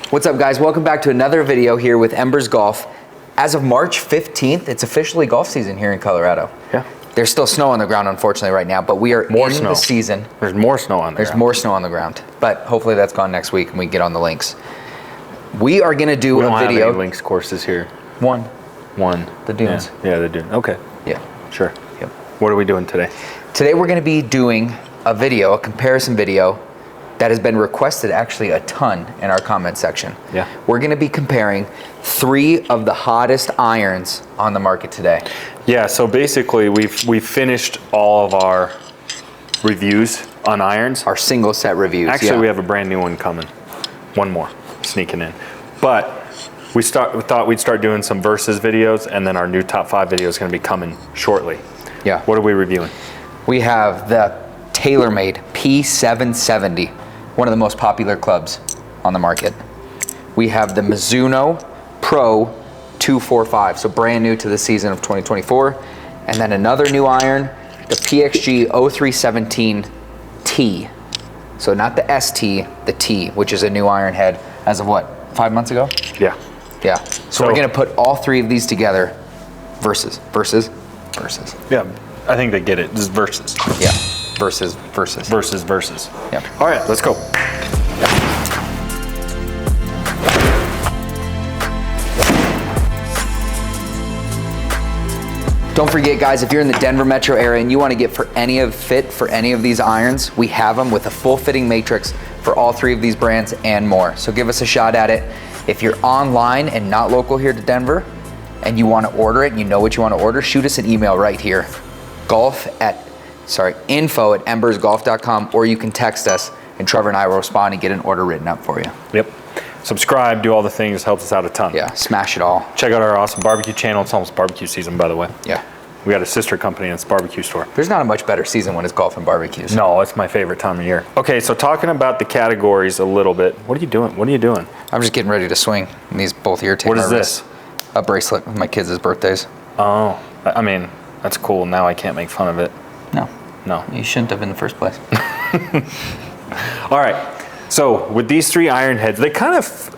What's up, guys? Welcome back to another video here with Embers Golf. As of March 15th, it's officially golf season here in Colorado. Yeah. There's still snow on the ground, unfortunately, right now, but we are in the season. There's more snow on the ground. There's more snow on the ground, but hopefully that's gone next week and we get on the links. We are gonna do a video. We don't have any links courses here. One. The dunes. Yeah, the dunes. Okay. Yeah. Sure. Yep. What are we doing today? Today we're gonna be doing a video, a comparison video that has been requested actually a ton in our comment section. Yeah. We're gonna be comparing 3 of the hottest irons on the market today. Yeah, so basically we've finished all of our reviews on irons. Our single set reviews. Actually, we have a brand new one coming. One more sneaking in. But we thought we'd start doing some versus videos, and then our new top 5 video is gonna be coming shortly. Yeah. What are we reviewing? We have the TaylorMade P770, one of the most popular clubs on the market. We have the Mizuno Pro 245, so brand new to the season of 2024. And then another new iron, the PXG 0317T. So not the ST, the T, which is a new iron head as of what, 5 months ago? Yeah. Yeah. So we're gonna put all 3 of these together, versus. Yeah, I think they get it. This is versus. Yeah, versus. Yep. Yep. All right, let's go. Don't forget, guys, if you're in the Denver metro area and you want to get fit for any of these irons, we have them with a full fitting matrix for all 3 of these brands and more. So give us a shot at it. If you're online and not local here to Denver and you want to order it and you know what you want to order, shoot us an email right here. info@embersgolf.com, or you can text us and Trevor and I will respond and get an order written up for you. Yep. Subscribe, do all the things, helps us out a ton. Yeah, smash it all. Check out our awesome barbecue channel. It's almost barbecue season, by the way. Yeah. We got a sister company, and it's a barbecue store. There's not a much better season when it's golf and barbecues. No, it's my favorite time of year. Okay, so talking about the categories a little bit. What are you doing? I'm just getting ready to swing. And these both irritate What my is wrists. this? A bracelet with my kids' birthdays. Oh, I mean, that's cool. Now I can't make fun of it. No, you shouldn't have in the first place. All right, so with these 3 iron heads, they kind of,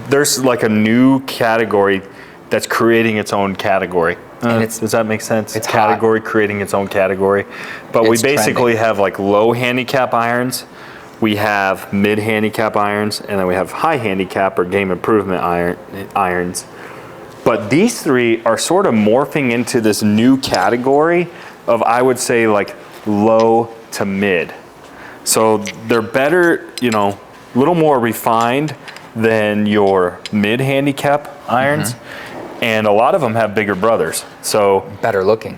there's like a new category that's creating its own category. And Does that make sense? It's category creating its own category. But we It's basically trending. have like low handicap irons, we have mid handicap irons, and then we have high handicap or game improvement irons. But these 3 are sort of morphing into this new category of, I would say, like low to mid. So they're better, you know, a little more refined than your mid handicap irons. And a lot of them have bigger brothers. So Better looking.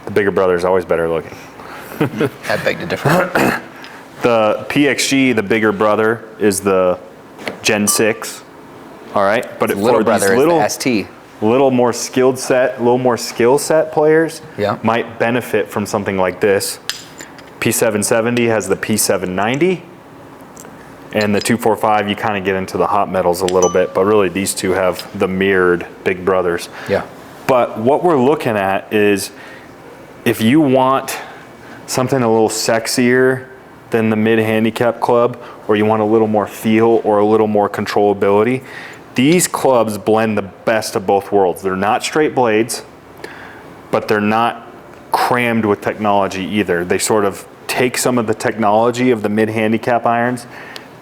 the bigger brother is always better looking. I beg to differ. The PXG, the bigger brother, is the Gen 6. All right, but Little for brother these is the ST. little more skill set players Yeah. might benefit from something like this. P770 has the P790, and the 245, you kind of get into the hot metals a little bit, but really these 2 have the mirrored big brothers. Yeah. But what we're looking at is, if you want something a little sexier than the mid handicap club, or you want a little more feel or a little more controllability, these clubs blend the best of both worlds. They're not straight blades, but they're not crammed with technology either. They sort of take some of the technology of the mid handicap irons,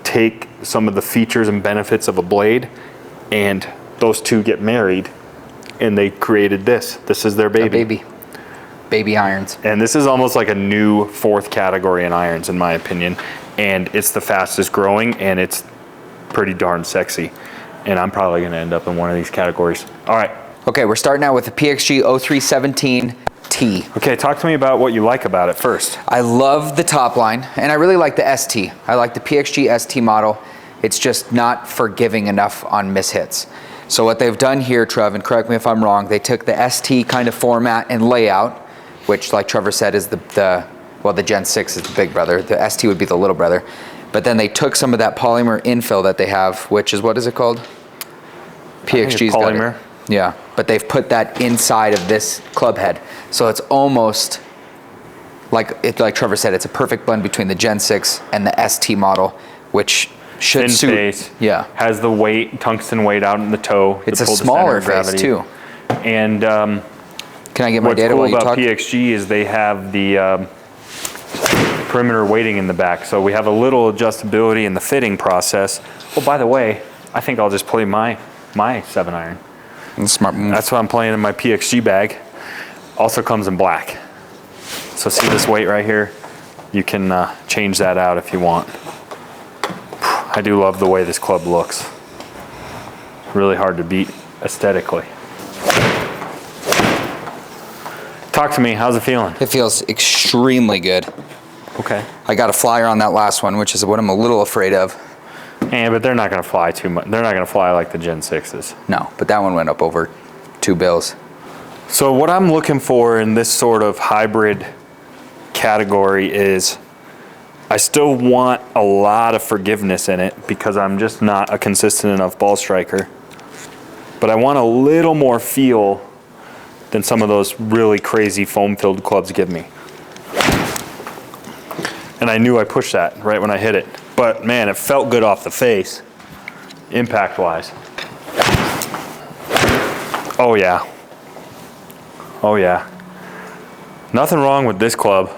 take some of the features and benefits of a blade, and those 2 get married, and they created this. This is their baby. Baby irons. And this is almost like a new 4th category in irons, in my opinion. And it's the fastest growing, and it's pretty darn sexy. And I'm probably gonna end up in one of these categories. All right. Okay, we're starting out with the PXG 0317T. Okay, talk to me about what you like about it first. I love the top line, and I really like the ST. I like the PXG ST model. It's just not forgiving enough on mishits. So what they've done here, Trev, and correct me if I'm wrong, they took the ST kind of format and layout, which, like Trevor said, is the Gen 6 is the big brother. The ST would be the little brother. But then they took some of that polymer infill that they have, which is, what is it called? PXG's got it. Polymer. Yeah, but they've put that inside of this club head. So it's almost like Trevor said, it's a perfect blend between the Gen 6 and the ST model, which Should thin suit. face. Yeah. Has the weight, tungsten weight out in the toe. It's to a pull the smaller center of face gravity. too. And Can I get my what's data cool while you about talk? PXG is they have the perimeter weighting in the back. So we have a little adjustability in the fitting process. Oh, by the way, I think I'll just play my 7-iron. Smart move. That's what I'm playing in my PXG bag. Also comes in black. So see this weight right here? You can change that out if you want. I do love the way this club looks. Really hard to beat aesthetically. Talk to me, how's it feeling? It feels extremely good. Okay. I got a flyer on that last one, which is what I'm a little afraid of. Yeah, but they're not gonna fly too much. They're not gonna fly like the Gen 6s. No, but that one went up over 2 bills. So what I'm looking for in this sort of hybrid category is I still want a lot of forgiveness in it because I'm just not a consistent enough ball striker. But I want a little more feel than some of those really crazy foam-filled clubs give me. And I knew I pushed that right when I hit it. But man, it felt good off the face, impact-wise. Oh yeah. Oh yeah. Nothing wrong with this club.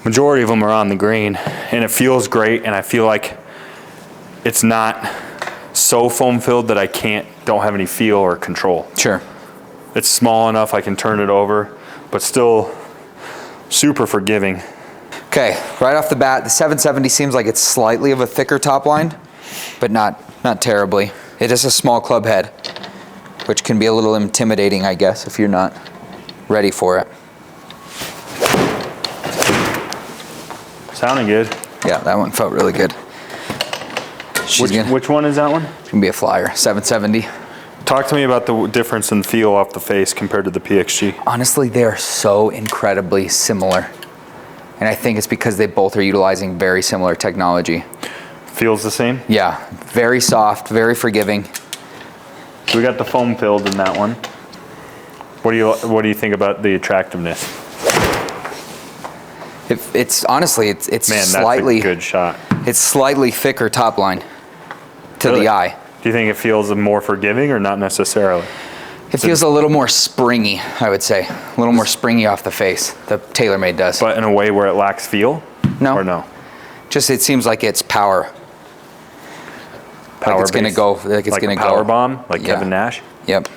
Majority of them are on the green, and it feels great, and I feel like it's not so foam-filled that I don't have any feel or control. Sure. It's small enough I can turn it over, but still super forgiving. Okay, right off the bat, the 770 seems like it's slightly of a thicker top line, but not terribly. It is a small club head, which can be a little intimidating, I guess, if you're not ready for it. Sounding good. Yeah, that one felt really good. Which one is that one? Gonna be a flyer, 770. Talk to me about the difference in feel off the face compared to the PXG. Honestly, they are so incredibly similar. And I think it's because they both are utilizing very similar technology. Feels the same? Yeah, very soft, very forgiving. We got the foam filled in that one. What do you think about the attractiveness? It's honestly, it's Man, slightly that's a good shot. It's slightly thicker top line to Really? the eye. Do you think it feels more forgiving or not necessarily? It feels a little more springy, I would say. A little more springy off the face. The TaylorMade does. But in a way where it lacks feel? No. Or no? Just it seems like it's power. Power Like it's gonna base? go. Like it's like gonna a power go. bomb, like Yeah. Kevin Nash. Yep.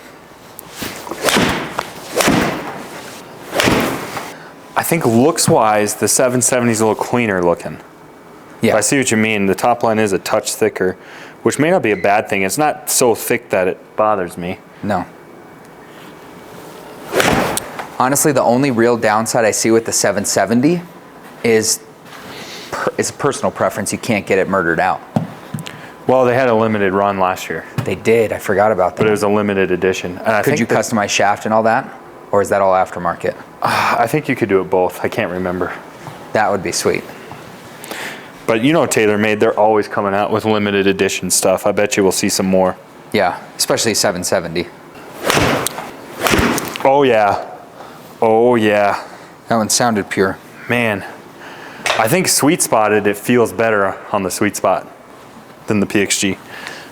I think looks-wise, the 770 is a little cleaner looking. Yeah. I see what you mean. The top line is a touch thicker, which may not be a bad thing. It's not so thick that it bothers me. No. Honestly, the only real downside I see with the 770 is it's a personal preference. You can't get it murdered out. Well, they had a limited run last year, They did. I forgot about that. but it was a limited edition. And I Could think you that- customize shaft and all that? Or is that all aftermarket? I think you could do it both. I can't remember. That would be sweet. But you know TaylorMade, they're always coming out with limited edition stuff. I bet you we'll see some more. Yeah, especially 770. Oh yeah. Oh yeah. That one sounded pure. Man, I think sweet spotted, it feels better on the sweet spot than the PXG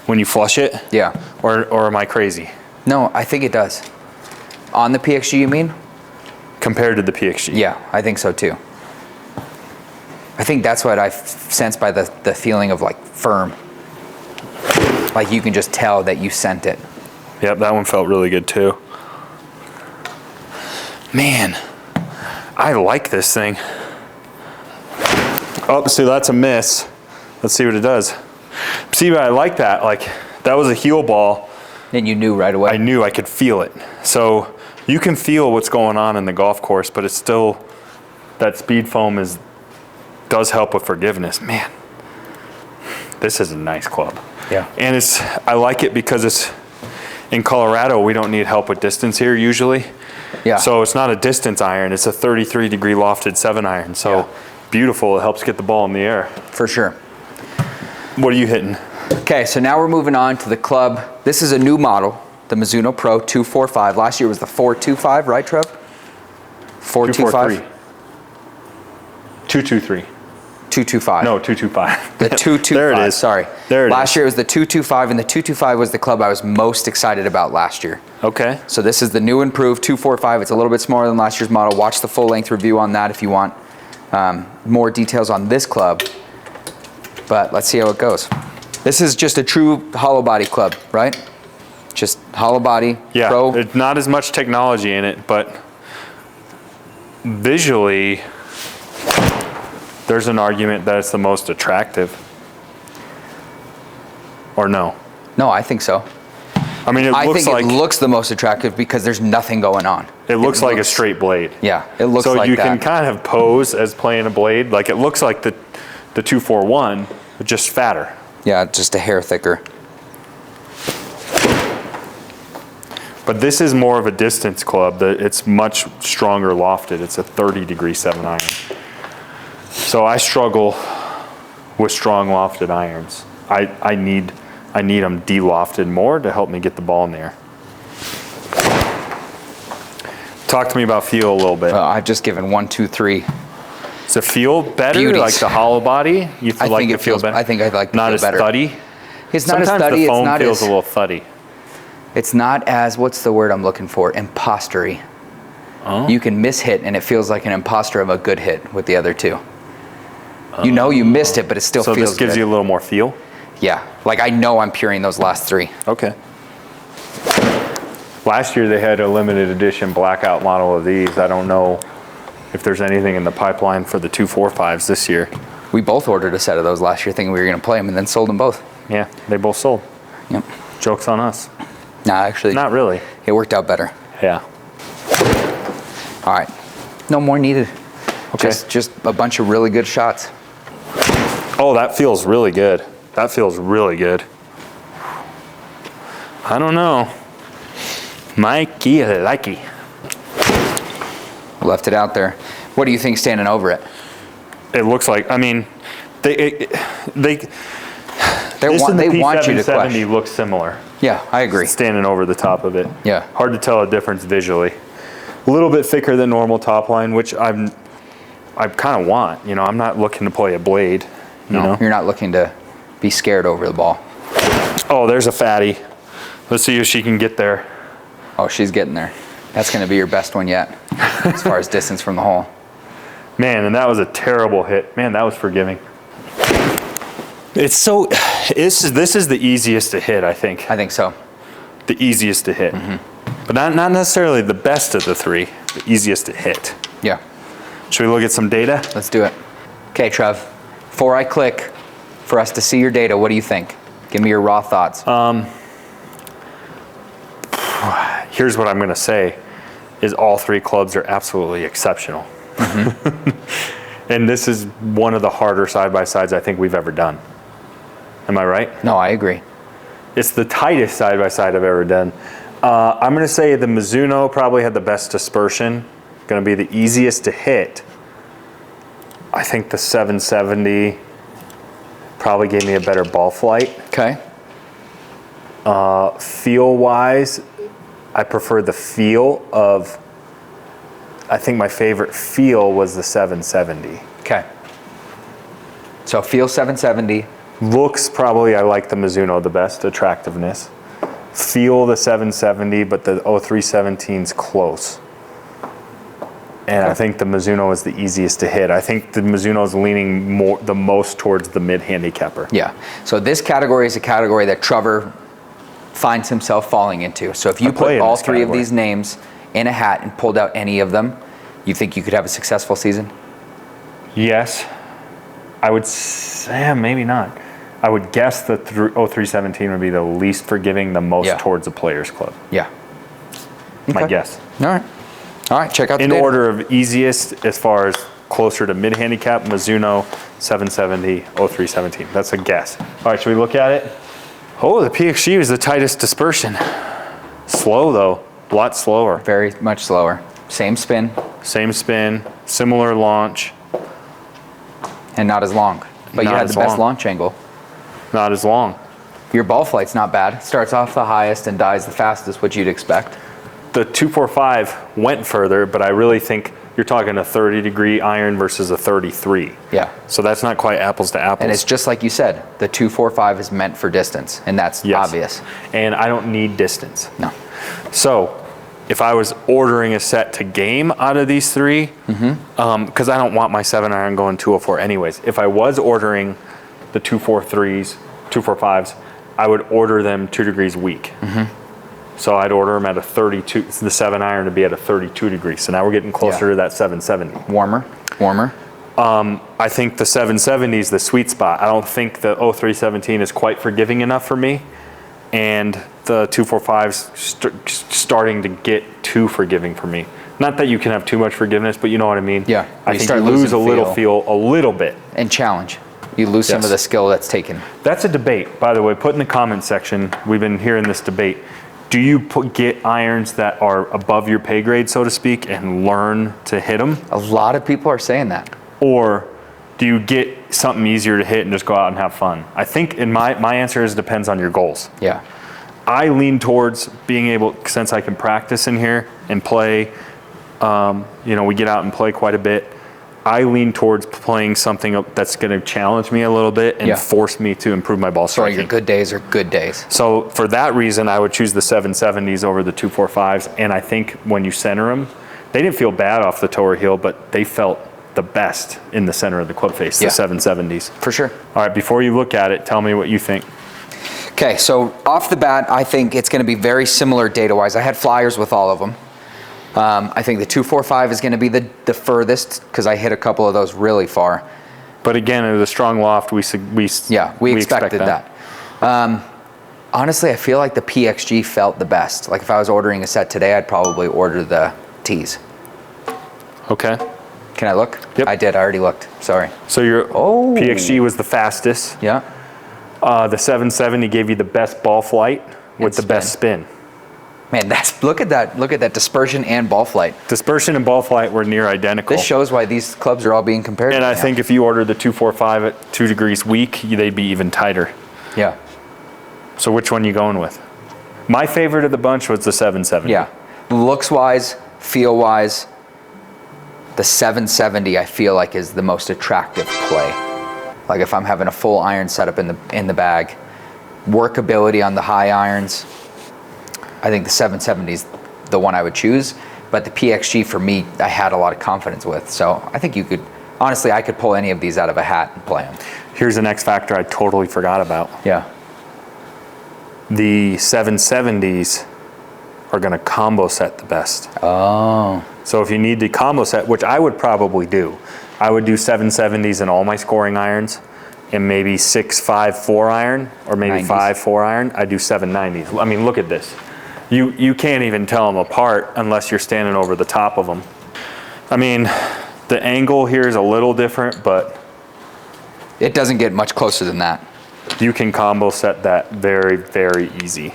when you flush it. Yeah. Or am I crazy? No, I think it does. On the PXG, you mean? Compared to the PXG. Yeah, I think so too. I think that's what I sense by the feeling of like firm. Like you can just tell that you sent it. Yep, that one felt really good too. Man, I like this thing. Oh, see, that's a miss. Let's see what it does. See, but I like that. Like, that was a heel ball. And you knew right away. I knew I could feel it. So you can feel what's going on in the golf course, but it's still, that speed foam does help with forgiveness. Man, this is a nice club. Yeah. And I like it because it's, in Colorado, we don't need help with distance here usually. Yeah. So it's not a distance iron, it's a 33-degree lofted 7-iron. So Yeah. beautiful, it helps get the ball in the air. For sure. What are you hitting? Okay, so now we're moving on to the club. This is a new model, the Mizuno Pro 245. Last year was the 425, right, Trev? 425? 223. 223. 225. No, 225. The 225. There it is. Sorry. There it last is. year it was the 225, and the 225 was the club I was most excited about last year. Okay. So this is the new improved 245. It's a little bit smaller than last year's model. Watch the full length review on that if you want more details on this club. But let's see how it goes. This is just a true hollow body club, right? Just hollow body. Yeah. Pro. It's not as much technology in it, but visually, there's an argument that it's the most attractive. Or no? No, I think so. I mean, I think it looks the most attractive because there's nothing going on. It looks like a straight blade. Yeah, it looks like that. So you can kind of pose as playing a blade. Like it looks like the 241, but just fatter. Yeah, just a hair thicker. But this is more of a distance club. It's much stronger lofted. It's a 30-degree 7-iron. So I struggle with strong lofted irons. I need them de-lofted more to help me get the ball in the air. Talk to me about feel a little bit. I've just given 1, 2, 3. Does it feel better, Beauties. like the hollow body? You feel like it feels better? I think I'd like to not feel as better. thuddy? It's not as Sometimes thuddy. the foam It's not feels as, a little thuddy. It's not as, what's the word I'm looking for? Impostery. Oh. You can miss hit and it feels like an imposter of a good hit with the other two. You know you missed it, but it still feels good. So this gives you a little more feel? Yeah, like I know I'm puring those last 3. Okay. Last year they had a limited edition blackout model of these. I don't know if there's anything in the pipeline for the 245s this year. We both ordered a set of those last year thinking we were going to play them and then sold them both. Yeah, they both sold. Yep. Joke's on us. Nah, actually. Not really. It worked out better. Yeah. All right. No more needed. Okay. Just a bunch of really good shots. Oh, that feels really good. That feels really good. I don't know. Mikey likey. Left it out there. What do you think standing over it? It looks like, I mean, they They want you to P770 question. looks similar. Yeah, I agree. Standing over the top of it. Yeah. Hard to tell a difference visually. A little bit thicker than normal top line, which I kind of want. You know, I'm not looking to play a blade. You know? You're not looking to be scared over the ball. Oh, there's a fatty. Let's see if she can get there. Oh, she's getting there. That's going to be your best one yet, as far as distance from the hole. Man, and that was a terrible hit. Man, that was forgiving. It's so, this is the easiest to hit, I think. I think so. The easiest to hit. But not necessarily the best of the 3, the easiest to hit. Yeah. Should we look at some data? Let's do it. Okay, Trev. Before I click for us to see your data, what do you think? Give me your raw thoughts. Here's what I'm going to say, is all 3 clubs are absolutely exceptional. And this is one of the harder side-by-sides I think we've ever done. Am I right? No, I agree. It's the tightest side-by-side I've ever done. I'm going to say the Mizuno probably had the best dispersion. Going to be the easiest to hit. I think the 770 probably gave me a better ball flight. Okay. Feel-wise, I prefer the feel of, I think my favorite feel was the 770. Okay. So feel 770. Looks probably, I like the Mizuno the best, attractiveness. Feel the 770, but the 0317's close. And I think the Mizuno is the easiest to hit. I think the Mizuno is leaning the most towards the mid-handicapper. Yeah. So this category is a category that Trevor finds himself falling into. So if you put all 3 of these names in a hat and pulled out any of them, you think you could have a successful season? Yes. I would say, maybe not. I would guess the 0317 would be the least forgiving, the most towards the Players Club. Yeah. My guess. All right. All right, check out the In data. order of easiest, as far as closer to mid-handicap, Mizuno, 770, 0317. That's a guess. All right, should we look at it? Oh, the PXG was the tightest dispersion. Slow though, a lot slower. Very much slower. Same spin. Same spin, similar launch. And not as long. But you Not had the as best long. launch angle. Not as long. Your ball flight's not bad. Starts off the highest and dies the fastest, which you'd expect. The 245 went further, but I really think you're talking a 30-degree iron versus a 33. Yeah. So that's not quite apples to apples. And it's just like you said, the 245 is meant for distance, and that's obvious. And I don't need distance. No. So if I was ordering a set to game out of these three, because I don't want my 7-iron going 204 anyways. If I was ordering the 243s, 245s, I would order them 2 degrees weak. So I'd order them at a 32, the 7-iron to be at a 32 degrees. So now we're getting closer to that 770. Warmer. I think the 770 is the sweet spot. I don't think the 0317 is quite forgiving enough for me. And the 245's starting to get too forgiving for me. Not that you can have too much forgiveness, but you know what I mean? Yeah. I think you lose a little feel a little bit. And challenge. You lose some of the skill that's taken. That's a debate, by the way. Put in the comment section. We've been hearing this debate. Do you get irons that are above your pay grade, so to speak, and learn to hit them? A lot of people are saying that. Or do you get something easier to hit and just go out and have fun? I think in my answer is depends on your goals. Yeah. I lean towards being able, since I can practice in here and play, we get out and play quite a bit. I lean towards playing something that's going to challenge me a little bit and force me to improve my ball striking. So your good days are good days. So for that reason, I would choose the 770s over the 245s. And I think when you center them, they didn't feel bad off the toe or heel, but they felt the best in the center of the club face, the 770s. For sure. All right, before you look at it, tell me what you think. Okay, so off the bat, I think it's going to be very similar data-wise. I had flyers with all of them. I think the 245 is going to be the furthest because I hit a couple of those really far. But again, it was a strong loft. We expected that. Honestly, I feel like the PXG felt the best. Like if I was ordering a set today, I'd probably order the T's. Okay. Can I look? Yep. I did. I already looked. Sorry. So your PXG was the fastest. Yeah. The 770 gave you the best ball flight with the best spin. Man, look at that dispersion and ball flight. Dispersion and ball flight were near identical. This shows why these clubs are all being compared. And I think if you ordered the 245 at 2 degrees weak, they'd be even tighter. Yeah. So which one are you going with? My favorite of the bunch was the 770. Yeah. Looks wise, feel wise, the 770 I feel like is the most attractive play. Like if I'm having a full iron setup in the bag, workability on the high irons, I think the 770 is the one I would choose. But the PXG for me, I had a lot of confidence with. So I think you could, honestly, I could pull any of these out of a hat and play them. Here's the next factor I totally forgot about. Yeah. The 770s are going to combo set the best. Oh. So if you need to combo set, which I would probably do, I would do 770s in all my scoring irons and maybe 6.5 4-iron or maybe 5 4-iron. I do 790s. I mean, look at this. You can't even tell them apart unless you're standing over the top of them. I mean, the angle here is a little different, but it doesn't get much closer than that. You can combo set that very, very easy.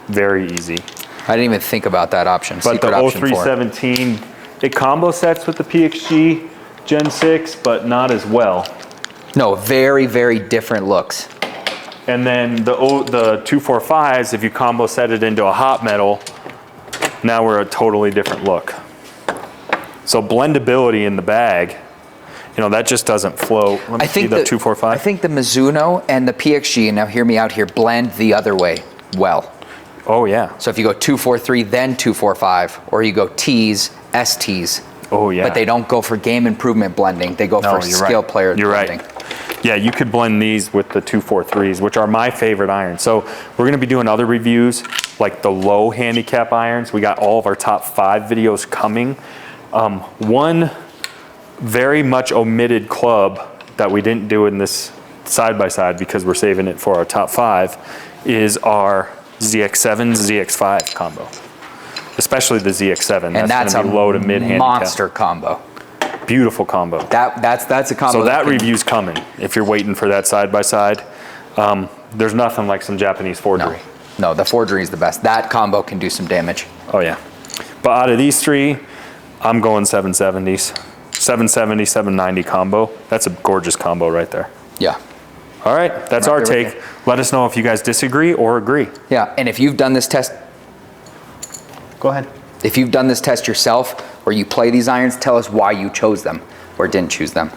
Very easy. I didn't even think about that option. But the 0317, it combo sets with the PXG Gen 6, but not as well. No, very, very different looks. And then the 245s, if you combo set it into a hot metal, now we're a totally different look. So blendability in the bag, that just doesn't flow. Let me see the 245. I think the Mizuno and the PXG, and now hear me out here, blend the other way well. Oh yeah. So if you go 243, then 245, or you go T's, STs. Oh yeah. But they don't go for game improvement blending. They go for skill player blending. Right. Yeah, you could blend these with the 243s, which are my favorite irons. So we're gonna be doing other reviews, like the low handicap irons. We got all of our top 5 videos coming. One very much omitted club that we didn't do in this side-by-side because we're saving it for our top 5 is our ZX7, ZX5 combo. Especially the ZX7. And that's a low to mid handicap. Monster combo. Beautiful combo. That's a combo. So that review's coming. If you're waiting for that side by side, there's nothing like some Japanese forgery. No, the forgery is the best. That combo can do some damage. Oh yeah. But out of these 3, I'm going 770s. 770, 790 combo. That's a gorgeous combo right there. Yeah. All right, that's our take. Let us know if you guys disagree or agree. Yeah, and if you've done this test, go ahead. If you've done this test yourself, or you play these irons, tell us why you chose them or didn't choose them.